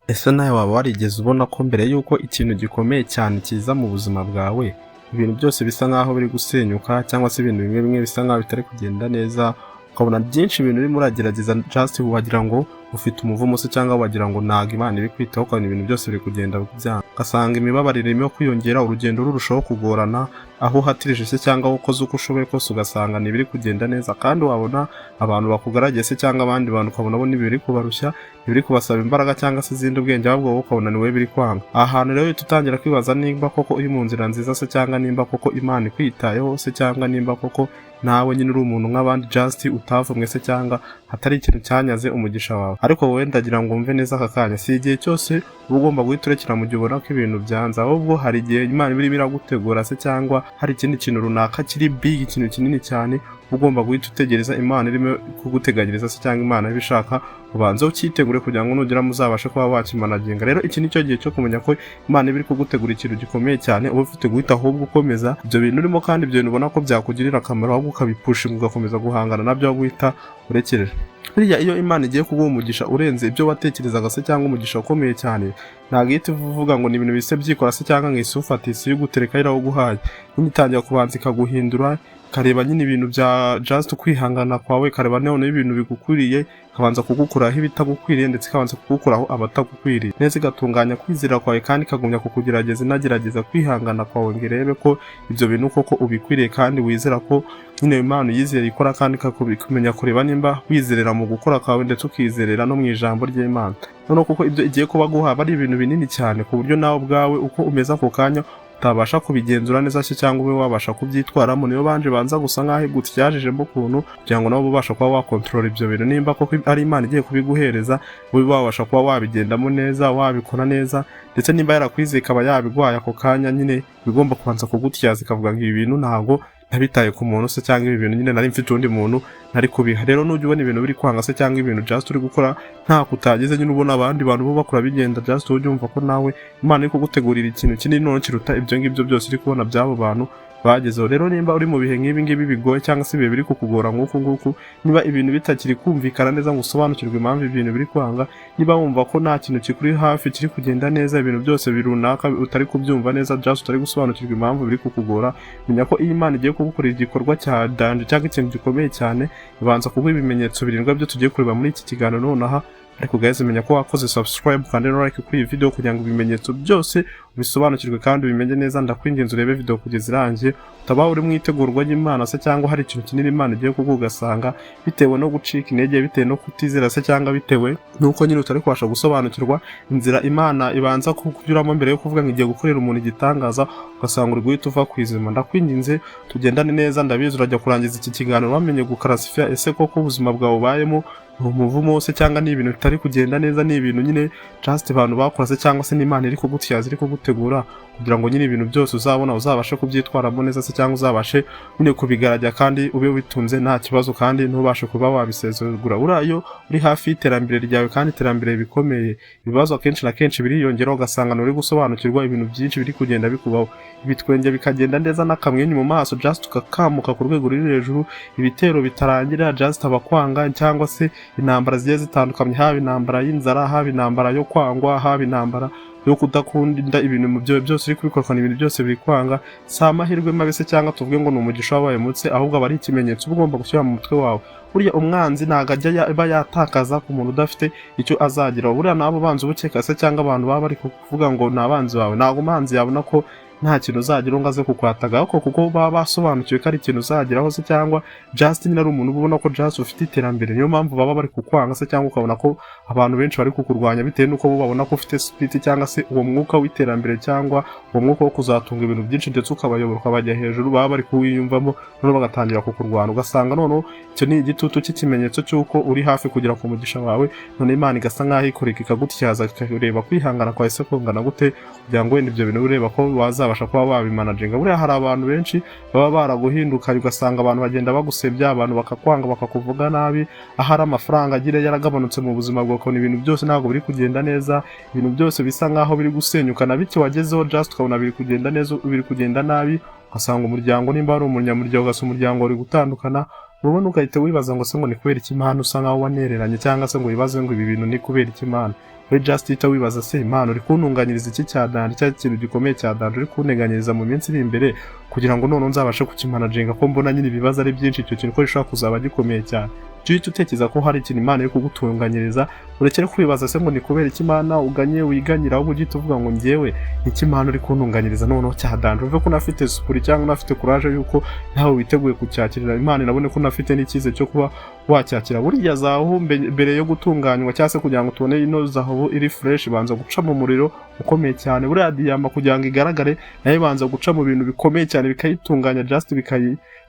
Ese nawe waba warigeze ubona ko mbere y'uko ikintu gikomeye cyane kiza mu buzima bwawe, ibintu byose bisa nk'aho biri gusenyuka cyangwa se ibintu bimwe bimwe bisa nk'aho bitari kugenda neza, ukabona byinshi ibintu urimo uragerageza just wagira ngo ufite umuvumo se cyangwa wagira ngo ntabwo Imana iri kwitaho, ukabona ibintu byose biri kugenda byanga, ugasanga imibabarire irimo kwiyongera, urugendo rurushaho kugorana, aho uhatirije se cyangwa aho ukoze uko ushoboye kose ugasanga ntibiri kugenda neza, kandi wabona abantu bakugaragiye se cyangwa abandi bantu ukabona bo ntibiri kubarushya, ntibiri kubasaba imbaraga cyangwa se izindi ubwenge, ahubwo wowe ukabona ni wowe biri kwanga. Aha hantu rero uhita utangira kwibaza nimba koko uri mu nzira nziza se cyangwa nimba koko Imana ikwitayeho se cyangwa nimba koko nawe nyine uri umuntu nk'abandi just utavumwe se cyangwa hatari ikintu cyanyaze umugisha wawe. Ariko wowe ndagira ngo wumve neza aka kanya, si igihe cyose uba ugomba guhita urekera mu gihe ubona ko ibintu byanze, ahubwo hari igihe Imana irimo iragutegura se cyangwa hari ikindi kintu runaka kiri big, ikintu kinini cyane ugomba guhita utegereza Imana irimo kuguteganyiriza se cyangwa Imana ibishaka, ubanza ucyitegure kugira ngo nugera muzabashe kuba wakimanaginga. Rero iki nicyo gihe cyo kumenya ko Imana iba iri kugutegura ikintu gikomeye cyane, uba ufite guhita ahubwo ukomeza ibyo bintu urimo, kandi ibyo bintu ubona ko byakugirira akamaro ahubwo ukabipushinga ugakomeza guhangana nabyo, aho guhita urekereje. Buriya iyo Imana igiye kuguha umugisha urenze ibyo watekerezaga se cyangwa umugisha ukomeye cyane, ntabwo ihita uvuga ngo ni ibintu bise byikora se cyangwa ngo isi ufata isi y'ugutereka irawuguhaye, nyine itangira kubanza ikaguhindura, kareba nyine ibintu bya just kwihangana kwawe, kareba none ibintu bigukwiriye, kabanza kugukuraho ibitagukwiriye ndetse kabanza kugukuraho abatagukwiriye neza, igatunganya kwizera kwawe kandi ikagumya kukugerageza inagerageza kwihangana kwawe ngo irebe ko ibyo bintu koko ubikwiriye kandi wizera ko nyine Imana yizera ikora, kandi kumenya kureba nimba wizerera mu gukora kwawe ndetse ukizerera no mu ijambo ry'Imana. Noneho kuko ibyo igiye kuba guha ari ibintu binini cyane ku buryo nawe ubwawe uko umeze ako kanya utabasha kubigenzura neza se cyangwa ube wabasha kubyitwaramo, niyo banje banza gusa nk'aho gutyajijemo ukuntu kugira ngo nabo ubasha kuba wakontorora ibyo bintu, nimba koko ari Imana igiye kubiguhereza ube wabasha kuba wabigendamo neza, wabikora neza, ndetse nimba yarakwizeye ikaba yabigwaye ako kanya, nyine bigomba kubanza kugutyaza ikavuga ngo ibi bintu ntabwo ntabitaye ku muntu se cyangwa ibi bintu nyine nari mfite undi muntu nari kubiha. Rero nujya ubona ibintu biri kwanga se cyangwa ibintu just uri gukora nta kutagize, nyine ubona abandi bantu bo bakora bigenda just ujye umva ko nawe Imana iri kugutegurira ikintu kinini none kiruta ibyo ngibyo byose uri kubona by'abo bantu bagezeho. Rero nimba uri mu bihe nk'ibi ngibi bigoye cyangwa se ibihe biri kukugora nk'uku nguku, niba ibintu bitakiri kumvikana neza ngo usobanukirwe impamvu ibintu biri kwanga, niba wumva ko nta kintu kikuri hafi kiri kugenda neza, ibintu byose birunaka utari kubyumva neza, just utari gusobanukirwa impamvu biri kukugora, menya ko iyo Imana igiye kugukorera igikorwa cya danje cyangwa ikintu gikomeye cyane, ibanza kuguha ibimenyetso birindwa byo tugiye kureba muri iki kiganiro nonaha. Ariko guys, menya ko wakoze subscribe kandi like kuri iyi video kugira ngo ibimenyetso byose ubisobanukirwe kandi ubimenye neza. Ndakwinginze urebe video kugeza irangiye, utaba uri mu itegurwa ry'Imana se cyangwa hari ikintu kinini Imana igiye kugugasanga bitewe no gucika intege, bitewe no kutizera se cyangwa bitewe nuko nyine utari kubasha gusobanukirwa inzira Imana ibanza kukunyuramo mbere yo kuvuga ngo igiye gukorera umuntu igitangaza, ugasanga uri guhita uva ku izima. Ndakwinginze tugendane neza, ndabizi urajya kurangiza iki kiganiro wamenye gukarasifya ese koko ubuzima bwawe ubayemo umuvumo se cyangwa ni ibintu bitari kugenda neza, ni ibintu nyine just abantu bakora se cyangwa se n'Imana iri kugutyaza iri kugutegura kugira ngo nyine ibintu byose uzabona uzabashe kubyitwaramo neza se cyangwa uzabashe nyine kubigarajya kandi ube witunze nta kibazo kandi ntubashe kuba wabisezeragura. Urayo uri hafi y'iterambere ryawe kandi iterambere bikomeye, ibibazo akenshi na kenshi biriyongera ugasanga nturi gusobanukirwa ibintu byinshi biri kugenda bikubaho, ibitwenge bikagenda neza n'akamwenyu mu maso just ukakamuka ku rwego ruri hejuru, ibitero bitarangira just abakwanga cyangwa se intambara zigiye zitandukanye, haba intambara y'inzara, haba intambara yo kwangwa, haba intambara yo kudakunda ibintu mu byo byose uri kubikorana, ibintu byose biri kwanga. Si amahirwe mabi se cyangwa tuvuge ngo ni umugisha wabaye mutse, ahubwo aba ari ikimenyetso uba ugomba gushyira mu mutwe wawe. Buriya umwanzi ntabwo ajya aba yatakaza ku muntu udafite icyo azagira. Buriya nabo banzi ubukeka se cyangwa abantu baba bari kuvuga ngo ni abanzi bawe, ntabwo umwanzi yabona ko nta kintu uzagira ngo aze kukwataga, kuko baba basobanukiwe ko ari ikintu uzageraho se cyangwa just nyine ari umuntu ubona ko just ufite iterambere, niyo mpamvu baba bari kukwanga se cyangwa ukabona ko abantu benshi bari kukurwanya bitewe n'uko bo babona ko ufite spirit cyangwa se uwo mwuka w'iterambere cyangwa uwo mwuka wo kuzatunga ibintu byinshi ndetse ukabayobora ukabajya hejuru, baba bari kuwiyumvamo noneho bagatangira kukurwana, ugasanga noneho icyo ni igitutu cy'ikimenyetso cy'uko uri hafi kugera ku mugisha wawe. None Imana igasa nk'aho ikoreka ikagutyaza, ikareba kwihangana kwawe se kungana gute kugira ngo wenda ibyo bintu ureba ko wazabasha kuba wabimanaginga. Buriya hari abantu benshi baba baraguhinduka, ugasanga abantu bagenda bagusebya, abantu bakakwanga bakakuvuga nabi, ahari amafaranga agira yaragabanutse mu buzima bwawe, ukabona ibintu byose ntabwo biri kugenda neza, ibintu byose bisa nk'aho biri gusenyuka na bike wagezeho just ukabona biri kugenda neza, biri kugenda nabi, ugasanga umuryango nimba ari umunyamuryango ugasa umuryango uri gutandukana, ubona ugahita wibaza ngo se ngo ni kubera iki Imana usa nkaho wanereranye, cyangwa se ngo wibaze ngo ibi bintu ni kubera iki Imana. we just uhita wibaza se Imana uri kuntunganyiriza iki cyadanje cya kintu gikomeye cyadanje uri kunteganyiriza mu minsi iri imbere kugira ngo none nzabashe kukimanaginga ko mbona nyine ibibazo ari byinshi icyo kintu ko gishobora kuzaba gikomeye cyane. Uhita utekereza ko hari ikintu Imana iri kugutunganyiriza, urekere kwibaza se ngo ni kubera iki Imana uganye wiganyira ahubwo ugite uvuga ngo njyewe iki Imana uri kuntunganyiriza noneho cyadanje, uve ko unafite supuri cyangwa unafite courage yuko nawe witeguye kucyakirira Imana, nabone ko unafite n'ikize cyo kuba wacyakira. Buriya zahabu mbere yo gutunganywa cyangwa se kugira ngo tubone ino zahabu iri fresh banza guca mu muriro ukomeye cyane. Buriya diyama kugira ngo igaragare nayo banza guca mu bintu bikomeye cyane bikayitunganya just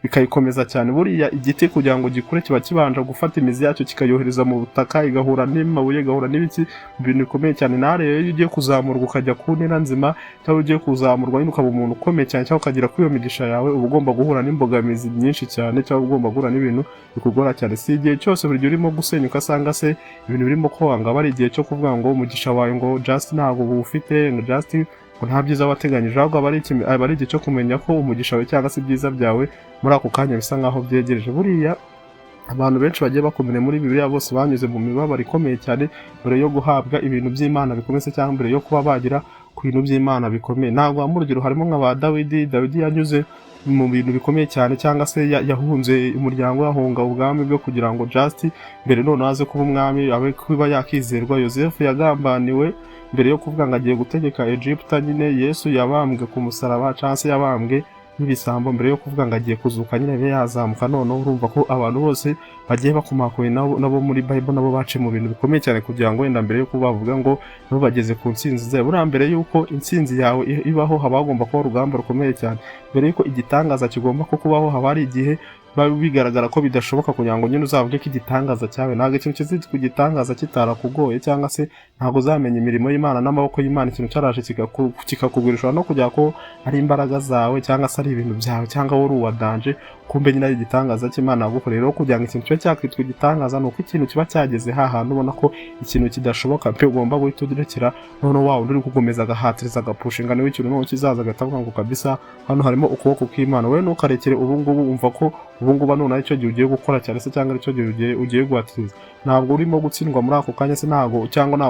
bikayikomeza cyane. Buriya igiti kugira ngo gikure kiba kibanja gufata imizi yacyo kikayohereza mu butaka, igahura n'amabuye, igahura n'ibiki, ibintu bikomeye cyane. Nawe iyo ugiye kuzamurwa ukajya ku ntera nzima cyangwa ugiye kuzamurwa nyine ukaba umuntu ukomeye cyane cyangwa ukagira kuri iyo migisha yawe, uba ugomba guhura n'imbogamizi nyinshi cyane cyangwa ugomba guhura n'ibintu bikugora cyane. Si igihe cyose buri gihe urimo gusenyuka asanga se ibintu birimo kwanga, aba ari igihe cyo kuvuga ngo umugisha wawe ngo just ntabwo buwufite, ngo just ngo nta byiza wateganyije, ahubwo aba ari igihe cyo kumenya ko umugisha wawe cyangwa se ibyiza byawe muri ako kanya bisa nkaho byegereje. Buriya abantu benshi bagiye bakomeye muri Bibiliya bose banyuze mu mibabaro ikomeye cyane mbere yo guhabwa ibintu by'Imana bikomeye cyangwa mbere yo kuba bagira ku bintu by'Imana bikomeye. Ntabwo mu rugero harimo nk'aba Dawidi yanyuze mu bintu bikomeye cyane cyangwa se yahunze umuryango, yahunga ubwami bwo kugira ngo just mbere none aze kuba umwami abe kuba yakizerwa. Yosefu yagambaniwe mbere yo kuvuga ngo agiye gutegeka Egiputa, nyine Yesu yabambwe ku musaraba cyangwa se yabambwe n'ibisambo mbere yo kuvuga ngo agiye kuzuka nyine be yazamuka. Noneho urumva ko abantu bose bagiye bakomakoye nabo muri Bible nabo bace mu bintu bikomeye cyane kugira ngo wenda mbere yo kuba bavuga ngo nabo bageze ku ntsinzi zayo. Buriya mbere yuko intsinzi yawe ibaho haba hagomba kuba urugamba rukomeye cyane. Mbere yuko igitangaza kigomba ko kubaho haba hari igihe bigaragara ko bidashoboka kugira ngo nyine uzavuge ko igitangaza cyawe. Ntabwo ikintu kizitwa igitangaza kitarakugoye cyangwa se ntabwo uzamenya imirimo y'Imana n'amaboko y'Imana ikintu cyaraje kikakugurisha no kujya ko ari imbaraga zawe cyangwa se ari ibintu byawe cyangwa wowe uwadanje, kumbe nyine ari igitangaza cy'Imana yagukorera. Rero kugira ngo ikintu cyakwitwa igitangaza nuko ikintu kiba cyageze hahantu ubona ko ikintu kidashoboka pe ugomba guhita udirekera noneho wawe uri gukomeza agahatiriza agapushinga niwe ikintu noneho kizaza gatavuga ngo kabisa hano harimo ukuboko kw'Imana. Wowe ntukarekere ubu ngubu umva ko ubu ngubu none aricyo gihe ugiye gukora cyane se cyangwa aricyo gihe ugiye guhatiriza. Ntabwo urimo gutsindwa muri ako kanya se ntabwo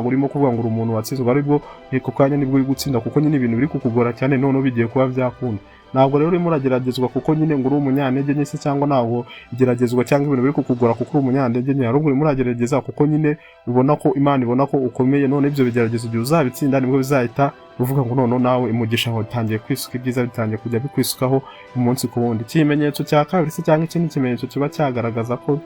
urimo kuvuga ngo uri umuntu watsinzwe, aribwo ako kanya nibwo uri gutsinda kuko nyine ibintu biri kukugora cyane noneho bigiye kuba byakunda. Ntabwo rero urimo urageragezwa kuko nyine ngo uri umunyantege nke se cyangwa ntabwo igeragezwa cyangwa ibintu biri kukugora kuko uri umunyantege nke, ahubwo urimo uragerageza kuko nyine ubona ko Imana ibona ko ukomeye. None ibyo bigeragezo igihe uzabitsinda nibwo bizahita uvuga ngo noneho nawe umugisha wawe utangiye kwisuka, ibyiza bitangiye kujya bikwisukaho umunsi ku wundi. Ikimenyetso cya kabiri se cyangwa ikindi kimenyetso kiba cyagaragaza ko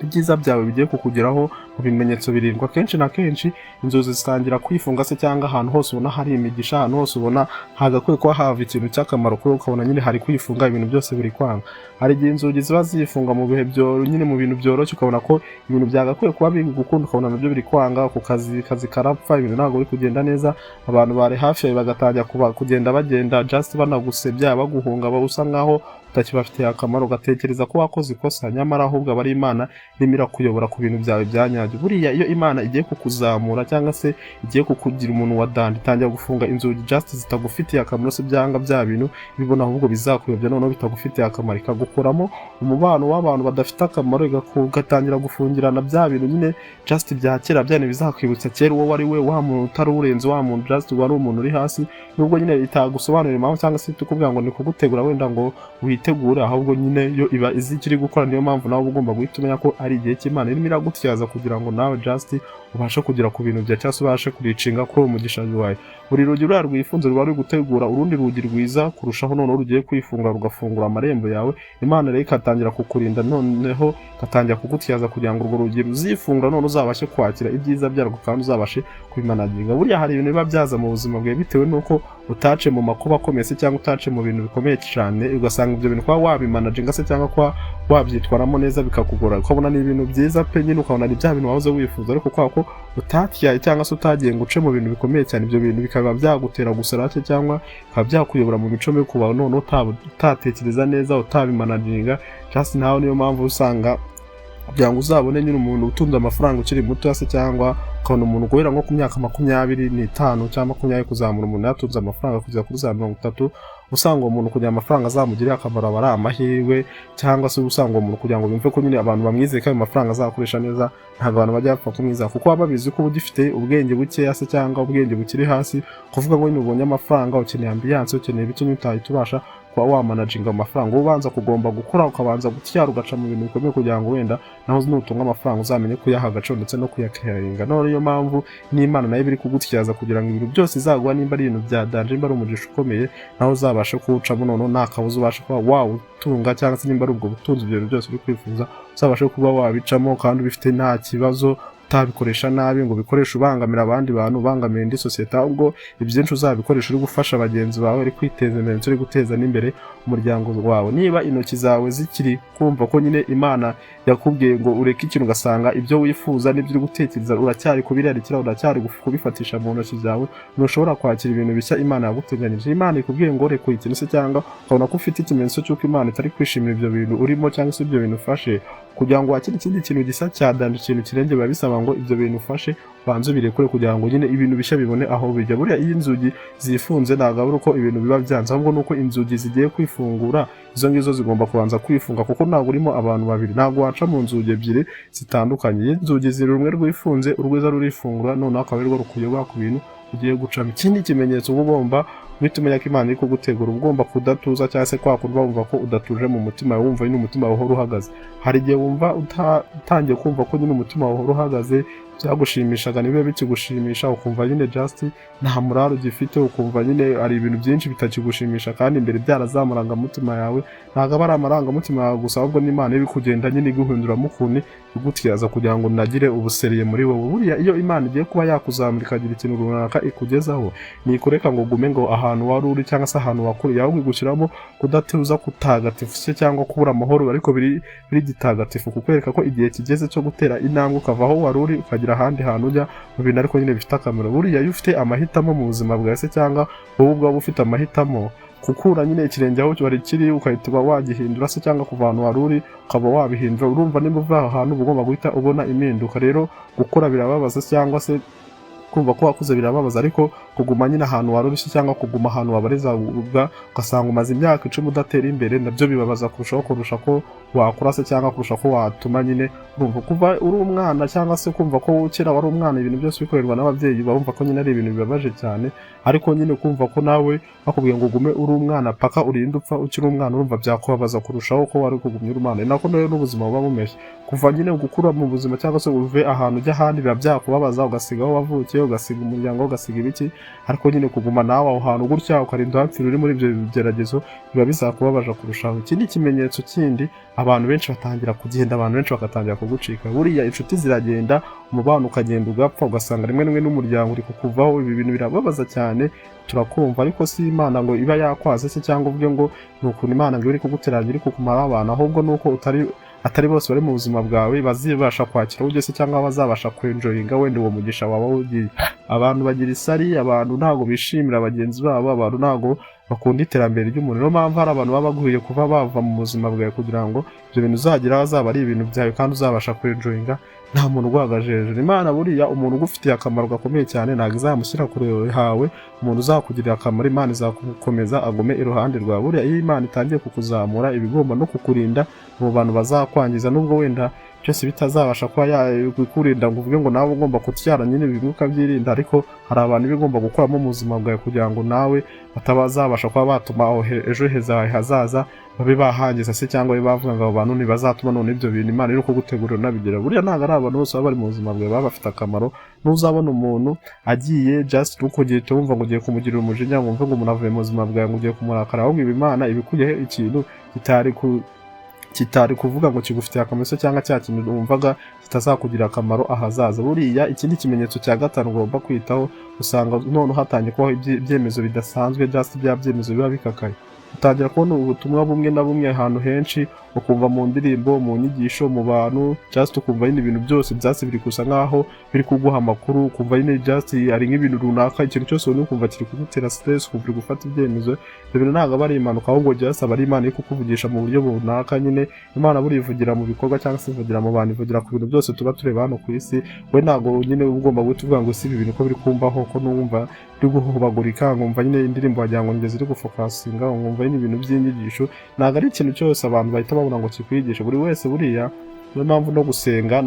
ibyiza byawe bigiye kukugeraho mu bimenyetso birindwa. Kenshi na kenshi inzozi zitangira kwifunga se cyangwa ahantu hose ubona hari imigisha, ahantu hose ubona hagakwiye kuba hava ikintu cy'akamaro kuri ukabona nyine hari kwifunga, ibintu byose biri kwanga. Hari igihe inzozi ziba zifunga mu bihe nyine mu bintu byoroshye ukabona ko ibintu byagakwiye kuba biri gukunda ukabona nabyo biri kwanga, ku kazi karapfa, ibintu ntabwo biri kugenda neza, abantu bari hafi yawe bagatangira kugenda bagenda just banagusebya baguhunga usa nkaho utakibafitiye akamaro, ugatekereza ko wakoze ikosa nyamara ahubwo aba ari Imana irimo irakuyobora ku bintu byawe byanyabyo. Buriya iyo Imana igiye kukuzamura cyangwa se igiye kukugira umuntu wadandi itangira gufunga inzugi just zitagufitiye akamaro se byanga bya bintu bibona ahubwo bizakuyobya noneho bitagufitiye akamaro, ikagukuramo umubano w'abantu badafite akamaro, igatangira gufungirana bya bintu nyine just bya kera byane bizakwibutsa kera uwo wari we, wa muntu utari urenze, wa muntu just wari umuntu uri hasi, nubwo nyine itagusobanurira impamvu cyangwa se tukubwira ngo ni kugutegura wenda ngo witegure, ahubwo nyine yo iba izi ikiri gukora. Niyo mpamvu nawe ugomba guhita umenya ko ari igihe cy'Imana irimo iragutyaza kugira ngo nawe just ubashe kugera ku bintu bya cyangwa se ubashe kuricinga kuri umugisha wawe. Buri rugi ruriya rwifunze ruba ruri gutegura urundi rugi rwiza kurushaho, noneho rugiye kwifunga rugafungura amarembo yawe. Imana rero ikatangira kukurinda, noneho ikatangira kugutyaza kugira ngo urwo rugi ruzifunga none uzabashe kwakira ibyiza byarwo kandi uzabashe kubimanaginga. Buriya hari ibintu biba byaza mu buzima bwawe bitewe n'uko utace mu makuba akomeye se cyangwa utace mu bintu bikomeye cyane, ugasanga ibyo bintu kwa wabimanaginga se cyangwa kwa wabyitwaramo neza bikakugora, ukabona ni ibintu byiza pe nyine ukabona ni bya bintu wahoze wifuza, ariko kwa ko utatyaye cyangwa se utagiye ngo uce mu bintu bikomeye cyane, ibyo bintu bikaba byagutera gusara cyangwa bikaba byakuyobora mu mico mibi kubaho none utatekereza neza utabimanaginga just nawe. Niyo mpamvu usanga kugira ngo uzabone nyine umuntu utunze amafaranga ukiri muto se, cyangwa ukabona umuntu guhera nko ku myaka 25 cyangwa 20 kuzamura, umuntu yatunze amafaranga kugeza kuri za 30, usanga uwo muntu kugira amafaranga azamugirira akamaro aba ari amahirwe, cyangwa se usanga uwo muntu kugira ngo bimve ko nyine abantu bamwizeye ko ayo mafaranga azakoresha neza, ntabwo abantu bajya bapfa kumwizera kuko baba babizi ko ugifite ubwenge bukeya se cyangwa ubwenge bukiri hasi, kuvuga ngo nyine ubonye amafaranga ukeneye ambiance, ukeneye ibiki utahita ubasha kuba wamanaginga amafaranga. Ubanza kugomba gukora ukabanza gutyara ugaca mu bintu bikomeye kugira ngo wenda naho nutunga amafaranga uzamenye kuyaha agaciro ndetse no kuyacaringa. None niyo mpamvu n'Imana nayo biri kugutyaza kugira ngo ibintu byose izaguha, nimba ari ibintu bya danje, nimba ari umugisha ukomeye, naho uzabashe kuwucamo, none nta kabuza ubashe kuba wawutunga, cyangwa se nimba ari ubwo butunzi ibyo byose uri kwifuza uzabashe kuba wabicamo kandi ubifite nta kibazo, utabikoresha nabi ngo bikoreshe ubangamira abandi bantu, ubangamira indi sosiyete, ahubwo ibyinshi uzabikoresha uri gufasha bagenzi bawe, uri kwiteza imbere, uri guteza n'imbere umuryango wawe. Niba intoki zawe zikiri kumva ko nyine Imana yakubwiye ngo ureke ikintu, ugasanga ibyo wifuza n'ibyo uri gutekereza uracyari kubirarikira, uracyari kubifatisha mu ntoki zawe, ntushobora kwakira ibintu bishya Imana yaguteganyirije. Imana ikubwiye ngo reka ikintu se, cyangwa ukabona ko ufite ikimenyetso cy'uko Imana itari kwishimira ibyo bintu urimo, cyangwa se ibyo bintu ufashe, kugira ngo wakire ikindi kintu gisa cyadanje, ikintu kirenge, biba bisaba ngo ibyo bintu ufashe banze birekure kugira ngo nyine ibintu bishya bibone aho bijya. Buriya iyo inzugi zifunze ntabwo ari uko ibintu biba byanze, ahubwo nuko inzugi zigiye kwifungura, izo ngizo zigomba kubanza kwifunga, kuko ntabwo urimo abantu babiri, ntabwo waca mu nzugi ebyiri zitandukanye. Iyo inzugi ziri rumwe rwifunze, urwiza rurifungura, noneho akaba ari rwo rukuyobora ku bintu ugiye gucamo. Ikindi kimenyetso uba ugomba guhita umenya ko Imana iri kugutegura, ugomba kudatuza, cyangwa se kwa kundi wumva ko udatuje mu mutima wawe, wumva nyine umutima wawe uhora uhagaze. Hari igihe wumva utangiye kumva ko nyine umutima wawe uhora uhagaze, byagushimishaga nibibe bikigushimisha, ukumva nyine just nta muraro ugifite, ukumva nyine ari ibintu byinshi bitakigushimisha kandi imbere byarazamuranga mutima yawe. Ntabwo aba ari amarangamutima yawe gusa, ahubwo n'Imana iri kugenda nyine iguhinduramo ukuntu igutyaza kugira ngo nagire ubuseriye muri wowe. Buriya iyo Imana igiye kuba yakuzamura ikagira ikintu runaka ikugezaho, nikureka ngo gume ngo ahantu wari uri cyangwa se ahantu wakuriye, ahubwo igushyiramo kudatuza, kutagatifu se cyangwa kubura amahoro, ariko biri gitagatifu, kukwereka ko igihe kigeze cyo gutera intambwe ukava aho wari uri ukagira ahandi hantu ujya mu bintu ariko nyine bifite akamaro. Buriya iyo ufite amahitamo mu buzima bwawe se, cyangwa wowe ubwawe ufite amahitamo, kukura nyine ikirenge aho wari kiri ukahita wagihindura se, cyangwa kuva ahantu wari uri ukaba wabihindura, urumva nimba uva aho hantu uba ugomba guhita ubona impinduka. Rero gukora birababaza, cyangwa se kumva ko wakuze birababaza, ariko kuguma nyine ahantu wari uri cyangwa kuguma ahantu wabareza ugasanga umaze imyaka 10 udatera imbere, nabyo bibabaza kurusha ko wakura se, cyangwa kurusha ko watuma nyine urumva kuva uri umwana, cyangwa se kumva ko kera wari umwana ibintu byose bikorerwa n'ababyeyi, bumva ko nyine ari ibintu bibabaje cyane. Ariko nyine kumva ko nawe bakubwiye ngo ugume uri umwana paka urinde upfa ukiri umwana, urumva byakubabaza kurushaho ko wari kugumya uri umwana. Nako nayo n'ubuzima buba bumeshye, kuva nyine gukura mu buzima cyangwa se uve ahantu ujya ahandi biba byakubabaza, ugasiga aho wavukiye, ugasiga umuryango, ugasiga ibiki, ariko nyine kuguma nawe aho hantu gutya ukarinda hapfira uri muri ibyo bigeragezo biba bizakubabaza kurushaho. Ikindi kimenyetso kindi, abantu benshi batangira kugenda, abantu benshi bagatangira kugucika. Buriya inshuti ziragenda, umubano ukagenda ugapfa, ugasanga rimwe n'umuryango uri kukuvaho. Ibi bintu birababaza cyane, turakumva, ariko si Imana ngo iba yakwaze se, cyangwa uvuge ngo nuko Imana ngo iri kuguteranya, iri kukumara abantu, ahubwo nuko atari bose bari mu buzima bwawe bazibasha kwakira ugeze, cyangwa bazabasha kwenjoyinga wenda uwo mugisha wawe ugiye. Abantu bagira isari, abantu ntago bishimira bagenzi babo, abantu ntago bakunda iterambere ry'umuntu. Niyo mpamvu hari abantu baba baguye kuva bava mu buzima bwawe kugira ngo ibyo bintu uzagira azaba ari ibintu byawe kandi uzabasha kwenjoyinga, nta muntu ugwagaje hejuru. Imana buriya umuntu ugufitiye akamaro gakomeye cyane ntabwo izamushyira kure hawe, umuntu uzakugirira akamaro Imana izakomeza agume iruhande rwawe. Buriya iyo Imana itangiye kukuzamura ibigomba no kukurinda mu bantu bazakwangiza, nubwo wenda byose bitazabasha kuba yakurinda ngo uvuge ngo nawe ugomba kutyara nyine bimwe ukabyirinda, ariko hari abantu bigomba gukoramo mu buzima bwawe kugira ngo nawe batabazabasha kuba batuma ejo heza hazaza babe bahangiza se, cyangwa bavuga ngo abo bantu ntibazatuma none ibyo bintu Imana iri kugutegurira nabigira. Buriya ntabwo ari abantu bose baba bari mu buzima bwawe baba bafite akamaro. N'uzabona umuntu agiye just ugiye wumva ngo ugiye kumugirira umujinya, ngo umve ngo umuntu avuye mu buzima bwawe ngo ugiye kumurakara, ahubwo Imana ibikuyeho ikintu kitari kuvuga ngo kigufitiye akamaro cyangwa cya kintu wumvaga kitazakugira akamaro ahazaza. Buriya ikindi kimenyetso cya gatanu ugomba kwitaho, usanga none hatangiye kubaho ibyemezo bidasanzwe, just bya byemezo biba bikakaye. utangira kubona ubutumwa bumwe na bumwe ahantu henshi, ukumva mu ndirimbo, mu nyigisho, mu bantu, just ukumva nyine ibintu byose byase biri gusa nkaho biri kuguha amakuru, ukumva nyine just ari nk'ibintu runaka, ikintu cyose ubona ukumva kiri kugutera stress, ukumva uri gufata ibyemezo. Ibyo bintu ntabwo aba ari impanuka, ahubwo just aba ari Imana iri kukuvugisha mu buryo runaka. Nyine Imana buriya ivugira mu bikorwa cyangwa se ivugira mu bantu, ivugira ku bintu byose tuba tureba hano ku isi. We ntabwo nyine ugomba guhita uvuga ngo si ibi bintu ko biri kumbaho, ko numva biri guhubagurika, nkumva nyine indirimbo wagira ngo ngeze iri gufokasinga, nkumva nyine ibintu by'inyigisho. Ntabwo ari ikintu cyose abantu bahita babona ngo kikwigisha. Buri wese buriya niyo mpamvu no gusenga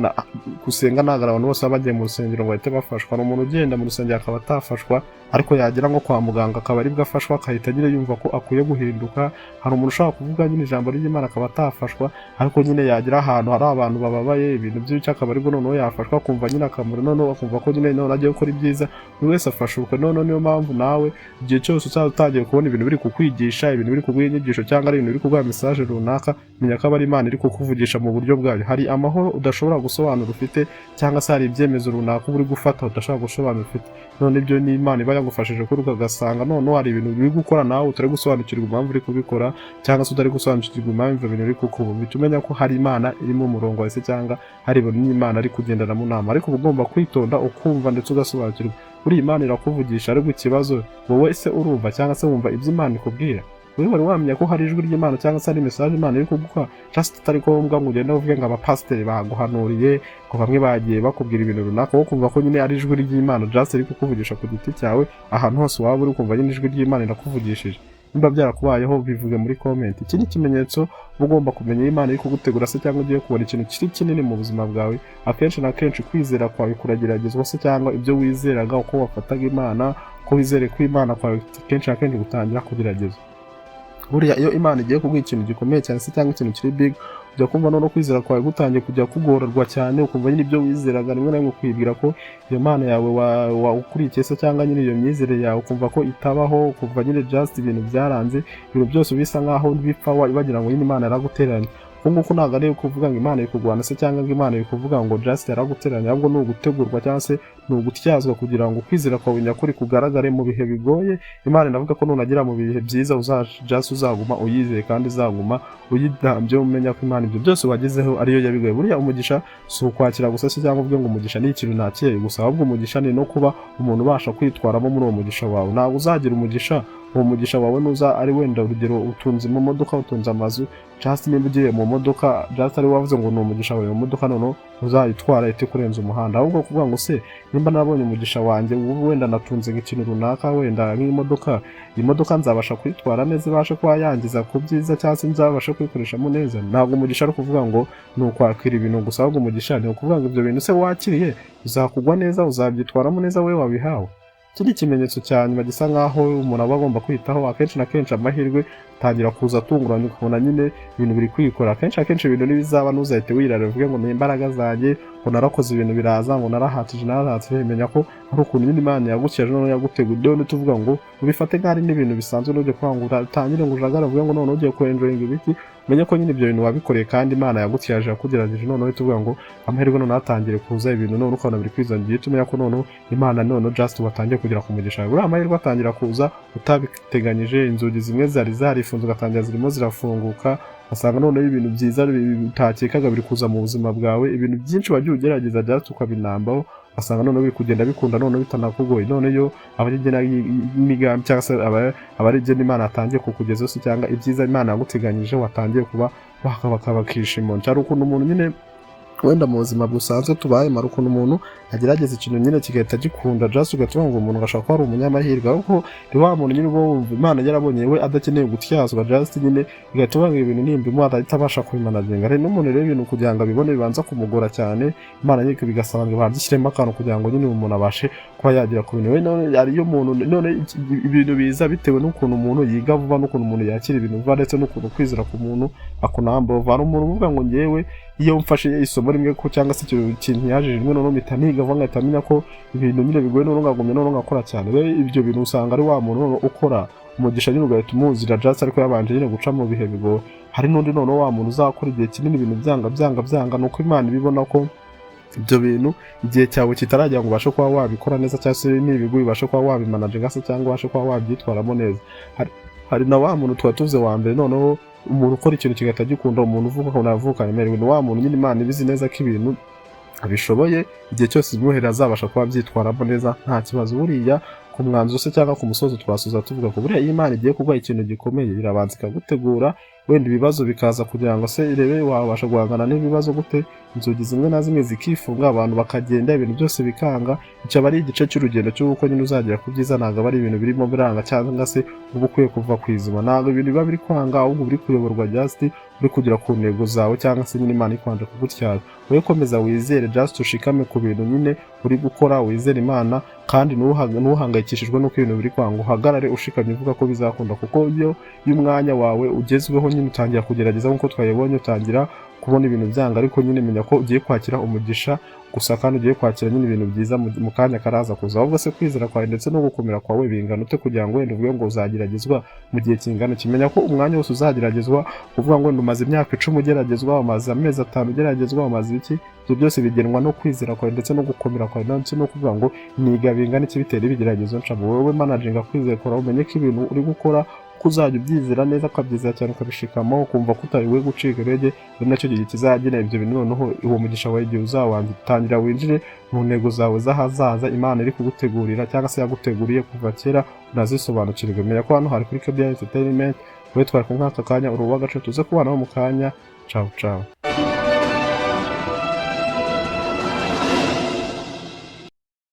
ntabwo abantu bose baba bagiye mu rusengero ngo bahite bafashwa. Ni umuntu ugenda mu rusengero akaba atafashwa, ariko yagera nko kwa muganga akaba aribwo afashwa, akahita nyine yumva ko akwiye guhinduka. Hari umuntu ushobora kuvuga nyine ijambo ry'Imana akaba atafashwa, ariko nyine yagira ahantu hari abantu bababaye ibintu by'icyo akaba aribwo noneho yafashwa, akumva nyine akamaro, noneho akumva ko nyine noneho agiye gukora ibyiza. Buri wese afashurwa. Niyo mpamvu nawe igihe cyose uzaba utangiye kubona ibintu biri kukwigisha, ibintu biri kuguha inyigisho cyangwa ari ibintu biri kuguha message runaka, menya ko aba ari Imana iri kukuvugisha mu buryo bwayo. Hari amahoro udashobora gusobanura ufite, cyangwa se hari ibyemezo runaka uri gufata udashobora gusobanura ufite. None ibyo ni Imana iba yagufashije kuri ugasanga noneho hari ibintu biri gukora nawe utari gusobanukirwa impamvu uri kubikora, cyangwa se utari gusobanukirwa impamvu ibintu biri kukuba. Bituma umenya ko hari Imana iri mu murongo wese, cyangwa hari ibintu n'Imana ari kugendana mu nama. Ariko uba ugomba kwitonda ukumva ndetse ugasobanukirwa. Buri Imana irakuvugisha, ariko ikibazo wowe se urumva cyangwa se wumva ibyo Imana ikubwira? Wewe wari wamenya ko hari ijwi ry'Imana cyangwa se hari message Imana iri kuguha, just atari ko ngombwa ngo ugende uvuge ngo abapasiteri baguhanuriye, ngo bamwe bagiye bakubwira ibintu runaka, wo kumva ko nyine ari ijwi ry'Imana just iri kukuvugisha ku giti cyawe. Ahantu hose waba uri kumva nyine ijwi ry'Imana irakuvugishije. Nimba byarakubayeho bivuge muri comment. Iki ni ikimenyetso ugomba kumenya Imana iri kugutegura se, cyangwa ugiye kubona ikintu kiri kinini mu buzima bwawe. Akenshi na kenshi kwizera kwawe kurageragezwa se, cyangwa ibyo wizeraga uko wafataga Imana, ko wizere ko Imana kwawe kenshi na kenshi gutangira kugeragezwa. Buriya iyo Imana igiye kuguha ikintu gikomeye cyane se, cyangwa ikintu kiri big, ujya kumva noneho kwizera kwawe gutangiye kujya kugororwa cyane, ukumva nyine ibyo wizeraga rimwe na rimwe kwibwira ko iyo Mana yawe ukurikiye se, cyangwa nyine iyo myizere yawe ukumva ko itabaho, ukumva nyine just ibintu byaranze, ibintu byose bisa nkaho bipfa, wagira ngo nyine Imana yaraguteranye. Nguko ntabwo ari kuvuga ngo Imana iri kugwana se, cyangwa ngo Imana iri kuvuga ngo just yaraguteranya, ahubwo ni ugutegurwa cyangwa se ni ugutyazwa kugira ngo kwizera kwawe nyakuri kugaragare mu bihe bigoye. Imana inavuga ko nunagira mu bihe byiza uzaguma uyizeye, kandi uzaguma uyidambye, umenya ko Imana ibyo byose wagezeho ariyo yabigoye. Buriya umugisha si ukwakira gusa se, cyangwa uvuge ngo umugisha ni ikintu ntakeye gusa, ahubwo umugisha ni no kuba umuntu ubasha kwitwaramo muri uwo mugisha wawe. Ntabwo uzagira umugisha, uwo mugisha wawe nuza ari wenda urugero utunze mu modoka, utunze amazu, just nimba ugiye mu modoka just ari wavuze ngo ni umugisha wawe mu modoka, noneho uzayitwara ite kurenza umuhanda. Ahubwo kuvuga ngo se nimba nabonye umugisha wanjye, wenda natunze nk'ikintu runaka, wenda nk'imodoka, iyi modoka nzabasha kuyitwara neza, ibashe kuba yangiza ku byiza, cyangwa se nzabasha kuyikoreshamo neza. Ntabwo umugisha ari kuvuga ngo ni ukwakira ibintu gusa, ahubwo umugisha ni ukuvuga ngo ibyo bintu se wakiriye bizakugwa neza, uzabyitwaramo neza we wabihawe. Iki ni ikimenyetso cya nyuma gisa nkaho umuntu aba agomba kwitaho. Akenshi na kenshi amahirwe atangira kuza atunguranye, ukabona nyine ibintu biri kwikora. Akenshi ibintu nibizaba ntuzahite wirara uvuge ngo ni imbaraga zanjye, ngo narakoze ibintu biraza, ngo narahatije. Menya ko hari ukuntu nyine Imana yagukiye, noneho yaguteguye. None tuvuga ngo ubifate nk'ari n'ibintu bisanzwe, n'ujye kwangura utangire ngo ujagara uvuge ngo none ugiye kuenjoyinga ibiki. Menye ko nyine ibyo bintu wabikoreye kandi Imana yagutiyaje yakugerageje. Noneho tuvuga ngo amahirwe none atangire kuza ibintu, none ukabona biri kwizangiye. Tumenya ko noneho Imana noneho just watangiye kugira ku mugisha. Buriya amahirwe atangira kuza utabiteganyije. Inzugi zimwe zari zarifunze ugatangira zirimo zirafunguka, asanga noneho ibintu byiza bitakekaga biri kuza mu buzima bwawe. Ibintu byinshi wagiye ugerageza just ukabinambaho, asanga noneho biri kugenda bikunda, noneho bitanakugoye. None yo abarigena imigambi cyangwa se abarigena Imana atangiye kukugezaho se, cyangwa ibyiza Imana yaguteganyije watangiye kuba bakabakishimo. Cyari ukuntu umuntu nyine wenda mu buzima busanzwe tubaye mara ukuntu umuntu agerageza ikintu nyine kigahita gikunda, just ugatuma ngo umuntu agashaka ko ari umunyamahirwe, ahubwo ni wa muntu nyine uba wumva Imana yarabonye we adakeneye gutyazwa, just nyine bigatuma ngo ibintu nimba Imana itabasha kubimanaginga. Rero n'umuntu rero ibintu kugira ngo abibone bibanza kumugora cyane. Imana nyine bigasaba ngo bagishyiremo akantu kugira ngo nyine umuntu abashe kuba yagira ku bintu. None ariyo muntu none ibintu biza bitewe n'ukuntu umuntu yiga vuba, n'ukuntu umuntu yakira ibintu vuba, ndetse n'ukuntu kwizera ku muntu akunamba. Vara umuntu uvuga ngo ngewe iyo mfashe isomo rimwe ko cyangwa se ikintu yaje rimwe, none mpita niga vuba ngahita menya ko ibintu nyine bigoye, none ngagumye, none ngakora cyane. Rero ibyo bintu usanga ari wa muntu none ukora umugisha nyine ugahita umuzira just, ariko yabanje nyine guca mu bihe bigoye. Hari n'undi none wa muntu uzakora igihe kinini ibintu byanga, nuko Imana ibibona ko ibyo bintu igihe cyawe kitarajya ngo ubashe kuba wabikora neza, cyangwa se n'ibigwi ubashe kuba wabimanaginga se, cyangwa ubashe kuba wabyitwaramo neza. hari na wa muntu twatuze wa mbere, noneho umuntu ukora ikintu kigahita gikunda, umuntu uvuga ko navukanye emerewe, ni wa muntu nyine Imana ibizi neza ko ibintu abishoboye, igihe cyose bimwohera azabasha kuba byitwaramo neza nta kibazo. Buriya ku mwanzuro se cyangwa ku musozo twasuza tuvuga ko buriya iyo Imana igiye kuguha ikintu gikomeye irabanza ikagutegura, wenda ibibazo bikaza kugira ngo se irebe wabasha guhangana n'ibibazo gute, inzugi zimwe na zimwe zikifunga, abantu bakagenda, ibintu byose bikanga. Icyo aba ari igice cy'urugendo cy'uko nyine uzagera ku byiza, ntabwo aba ari ibintu birimo biranga cyangwa se uba ukwiye kuva ku izima, ntabwo ibintu biba biri kwanga, ahubwo uri kuyoborwa just uri kugera ku ntego zawe, cyangwa se nyine Imana ikwanje kugutyaza. Wowe komeza wizere, just ushikame ku bintu nyine uri gukora, wizere Imana kandi ntuhangayikishijwe n'uko ibintu biri kwanga, uhagarare ushikamye uvuga ko bizakunda, kuko iyo umwanya wawe ugezweho nyine utangira kugerageza nk'uko twayibonye, utangira kubona ibintu byanga, ariko nyine menya ko ugiye kwakira umugisha gusa, kandi ugiye kwakira nyine ibintu byiza mu kanya karaza kuza. Ahubwo se kwizera kwawe ndetse no gukomera kwawe bingana ute kugira ngo wenda uvuge ngo uzageragezwa mu gihe kingana? Kimenya ko umwanya wose uzageragezwa, kuvuga ngo umaze imyaka 10 ugeragezwa, umaze amezi 5 ugeragezwa, umaze iki, ibyo byose bigenwa no kwizera kwawe ndetse no gukomera kwawe, ndetse no kuvuga ngo niga bingana iki bitera ibigeragezo ncamo. Wowe managing kwizera kwawe, umenye ko ibintu uri gukora kuzajya ubyizera neza, ukabyizera cyane, ukabishikamo, ukumva ko utariwe gucika intege, ari nacyo gihe kizagira ibyo bintu. Noneho uwo mugisha wawe igihe uzawanza, utangira winjire mu ntego zawe z'ahazaza Imana iri kugutegurira cyangwa se yaguteguriye kuva kera, unazisobanukirwe. Menya ko hano hari kuri Buriya Entertainment, wowe twari kumwe aka kanya, uri uw'agaciro, tuze kubanaho mu kanya. Ciao ciao.